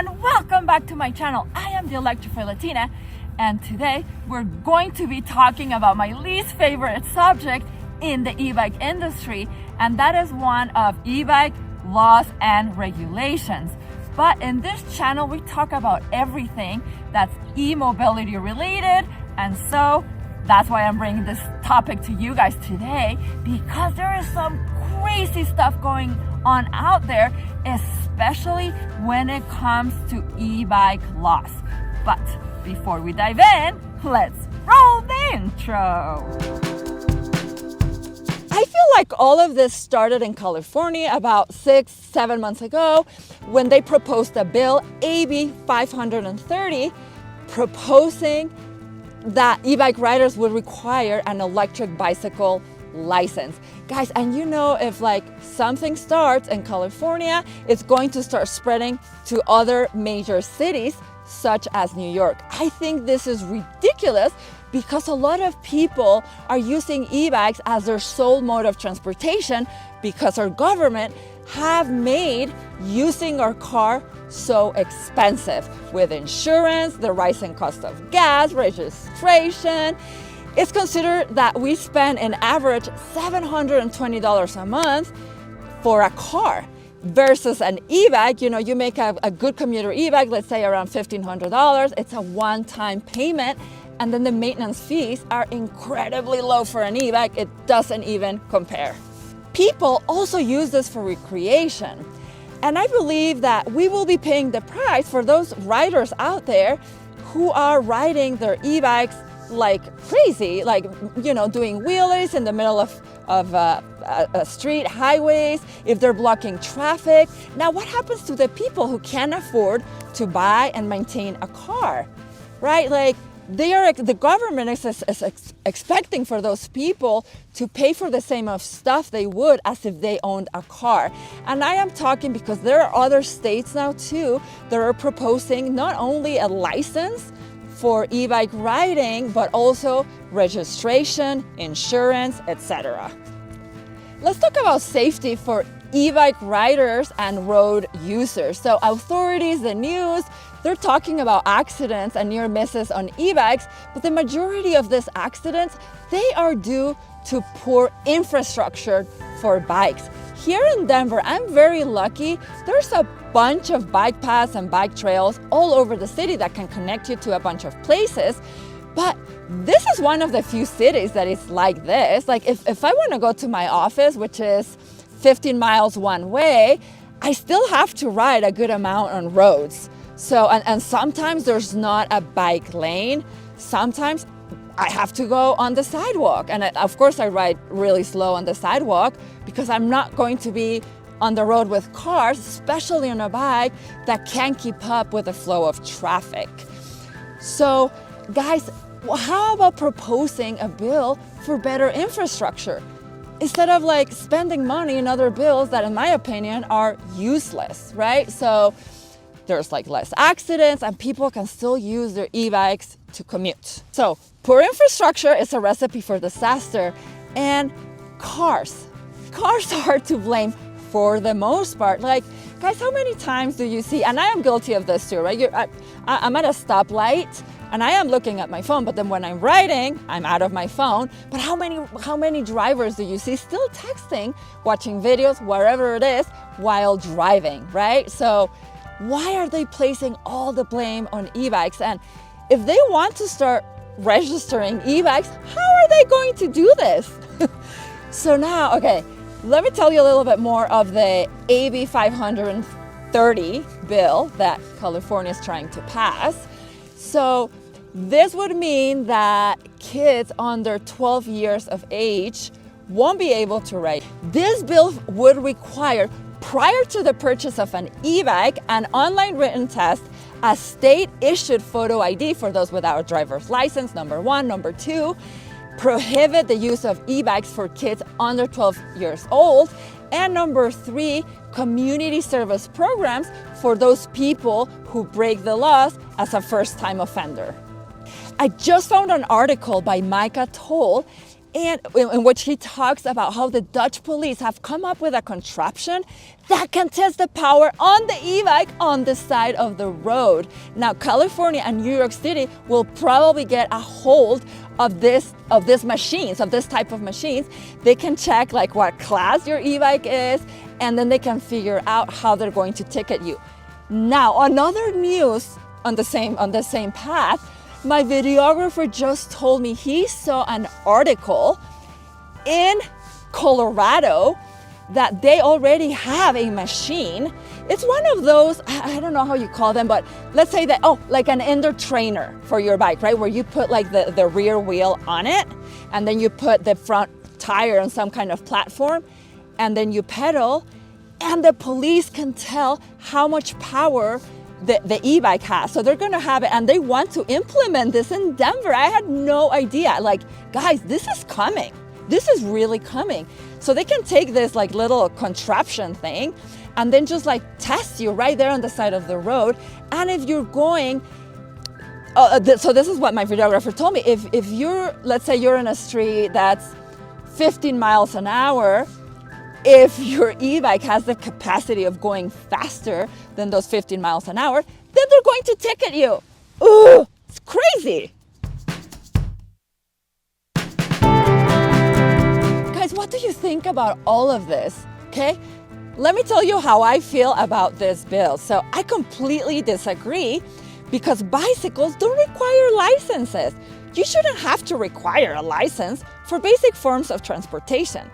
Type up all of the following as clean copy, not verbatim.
everyone, welcome back to my channel. I am the Electrified Latina, and today we're going to be talking about my least favorite subject in the e-bike industry, and that is one of e-bike laws and regulations. But in this channel we talk about everything that's e-mobility related, and so that's why I'm bringing this topic to you guys today, because there is some crazy stuff going on out there, especially when it comes to e-bike laws. But before we dive in, let's roll the intro. I feel like all of this started in California about 6-7 months ago when they proposed a bill, AB 530, proposing that e-bike riders would require an electric bicycle license. Guys, and you know, if like something starts in California, it's going to start spreading to other major cities such as New York. I think this is ridiculous because a lot of people are using e-bikes as their sole mode of transportation because our government have made using our car so expensive with insurance, the rising cost of gas, registration. It's considered that we spend an average $720 a month for a car versus an e-bike. You know, you make a good commuter e-bike, let's say around $1,500. It's a one-time payment, and then the maintenance fees are incredibly low for an e-bike. It doesn't even compare. People also use this for recreation, and I believe that we will be paying the price for those riders out there who are riding their e-bikes like crazy, like, you know, doing wheelies in the middle of a street, highways, if they're blocking traffic. Now, what happens to the people who can't afford to buy and maintain a car, right? Like, the government is expecting for those people to pay for the same of stuff they would as if they owned a car. And I am talking because there are other states now too that are proposing not only a license for e-bike riding, but also registration, insurance, etc. Let's talk about safety for e-bike riders and road users. So authorities, the news, they're talking about accidents and near misses on e-bikes, but the majority of these accidents, they are due to poor infrastructure for bikes. Here in Denver, I'm very lucky. There's a bunch of bike paths and bike trails all over the city that can connect you to a bunch of places. But this is one of the few cities that is like this. Like if I want to go to my office, which is 15 miles one way, I still have to ride a good amount on roads. So, and sometimes there's not a bike lane. Sometimes I have to go on the sidewalk. And of course I ride really slow on the sidewalk because I'm not going to be on the road with cars, especially on a bike that can't keep up with the flow of traffic. So guys, how about proposing a bill for better infrastructure instead of like spending money in other bills that in my opinion are useless, right? So there's like less accidents and people can still use their e-bikes to commute. So poor infrastructure is a recipe for disaster, and cars are to blame for the most part. Like, guys, how many times do you see, and I am guilty of this too, right? I'm at a stoplight and I am looking at my phone, but then when I'm riding, I'm out of my phone. But how many drivers do you see still texting, watching videos, wherever it is, while driving, right? So why are they placing all the blame on e-bikes? And if they want to start registering e-bikes, how are they going to do this? So now, okay, let me tell you a little bit more of the AB 530 bill that California is trying to pass. So this would mean that kids under 12 years of age won't be able to ride. This bill would require, prior to the purchase of an e-bike, an online written test, a state-issued photo ID for those without a driver's license, number one. Number two, prohibit the use of e-bikes for kids under 12 years old. And number three, community service programs for those people who break the laws as a first-time offender. I just found an article by Micah Toll, and in which he talks about how the Dutch police have come up with a contraption that can test the power on the e-bike on the side of the road. Now, California and New York City will probably get a hold of this machines, of this type of machines. They can check like what class your e-bike is, and then they can figure out how they're going to ticket you. Now, another news on the same path, my videographer just told me he saw an article in Colorado that they already have a machine. It's one of those, I don't know how you call them, but let's say that, like an indoor trainer for your bike, right? Where you put like the rear wheel on it, and then you put the front tire on some kind of platform, and then you pedal, and the police can tell how much power the e-bike has. So they're gonna have it, and they want to implement this in Denver. I had no idea. Like, guys, this is coming. This is really coming. So they can take this like little contraption thing and then just like test you right there on the side of the road. And if you're going, so this is what my videographer told me. If you're, let's say you're in a street that's 15 miles an hour, if your e-bike has the capacity of going faster than those 15 miles an hour, then they're going to ticket you. Ooh, it's crazy. Guys, what do you think about all of this? Okay, let me tell you how I feel about this bill. So I completely disagree, because bicycles don't require licenses. You shouldn't have to require a license for basic forms of transportation.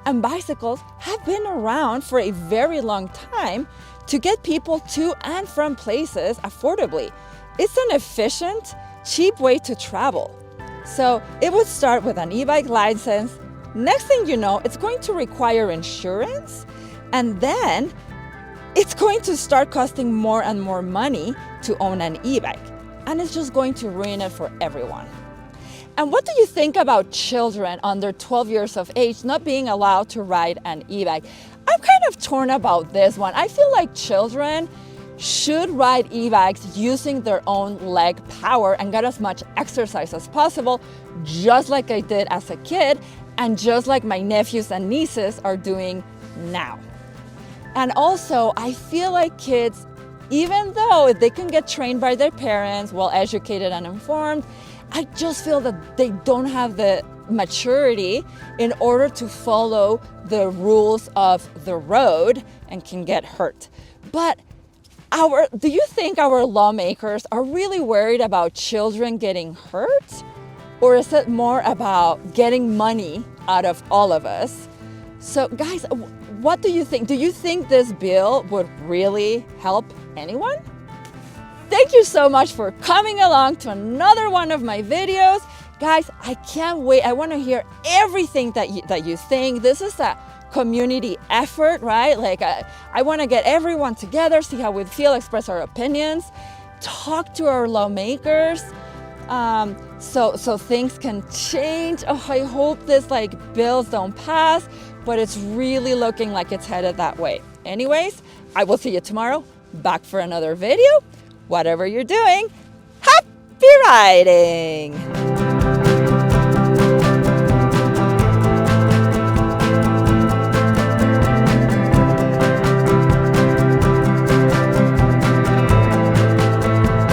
And bicycles have been around for a very long time to get people to and from places affordably. It's an efficient, cheap way to travel. So it would start with an e-bike license. Next thing you know, it's going to require insurance, and then it's going to start costing more and more money to own an e-bike. And it's just going to ruin it for everyone. And what do you think about children under 12 years of age not being allowed to ride an e-bike? I'm kind of torn about this one. I feel like children should ride e-bikes using their own leg power and get as much exercise as possible, just like I did as a kid, and just like my nephews and nieces are doing now. And also, I feel like kids, even though they can get trained by their parents, well educated and informed, I just feel that they don't have the maturity in order to follow the rules of the road and can get hurt. But do you think our lawmakers are really worried about children getting hurt? Or is it more about getting money out of all of us? So guys, what do you think? Do you think this bill would really help anyone? Thank you so much for coming along to another one of my videos. Guys, I can't wait. I want to hear everything that you think. This is a community effort, right? Like I want to get everyone together, see how we feel, express our opinions, talk to our lawmakers, so things can change. Oh, I hope this bills don't pass, but it's really looking like it's headed that way. Anyways, I will see you tomorrow, back for another video. Whatever you're doing, happy riding!